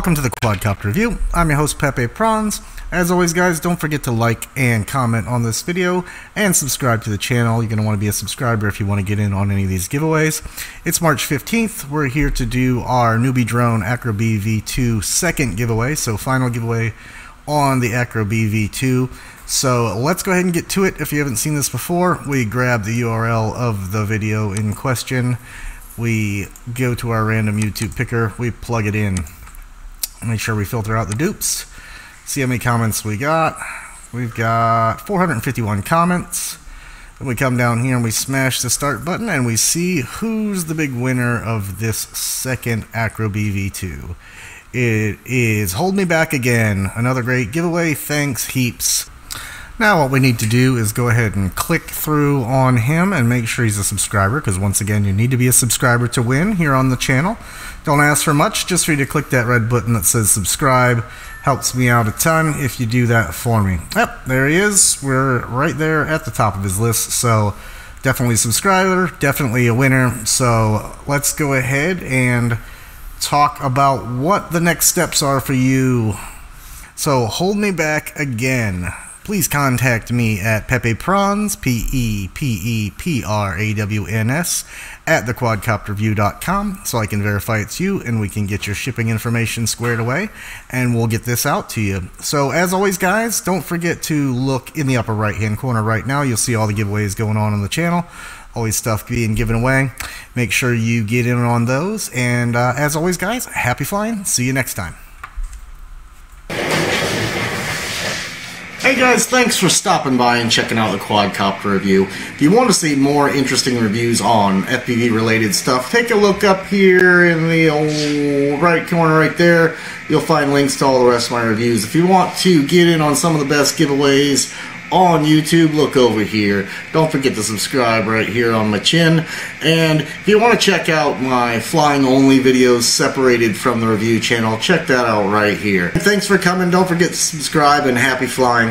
Welcome to the Quadcopter review. I'm your host Pepe Prawns. As always guys, don't forget to like and comment on this video and subscribe to the channel. You're going to want to be a subscriber if you want to get in on any of these giveaways. It's March 15th. We're here to do our newbie drone Acrobee V2 second giveaway, so final giveaway on the Acrobee V2. So let's go ahead and get to it. If you haven't seen this before, we grab the URL of the video in question. We go to our random YouTube picker, we plug it in. Make sure we filter out the dupes. See how many comments we got. We've got 451 comments. Then we come down here and we smash the start button and we see who's the big winner of this second Acrobee V2. It is Hold Me Back Again. Another great giveaway. Thanks heaps. Now what we need to do is go ahead and click through on him and make sure he's a subscriber, because once again you need to be a subscriber to win here on the channel. Don't ask for much, just for you to click that red button that says subscribe. Helps me out a ton if you do that for me. Yep, there he is. We're right there at the top of his list, so definitely a subscriber, definitely a winner. So let's go ahead and talk about what the next steps are for you. So Hold Me Back Again. Please contact me at Pepe Prawns, PEPEPRAWNS, at thequadcopterview.com so I can verify it's you and we can get your shipping information squared away and we'll get this out to you. So as always guys, don't forget to look in the upper right hand corner right now. You'll see all the giveaways going on the channel. Always stuff being given away. Make sure you get in on those, and as always guys, happy flying. See you next time. Hey guys, thanks for stopping by and checking out the Quadcopter review. If you want to see more interesting reviews on FPV related stuff, take a look up here in the old right corner right there. You'll find links to all the rest of my reviews. If you want to get in on some of the best giveaways on YouTube, look over here. Don't forget to subscribe right here on my chin. And if you want to check out my flying only videos separated from the review channel, check that out right here. Thanks for coming. Don't forget to subscribe and happy flying.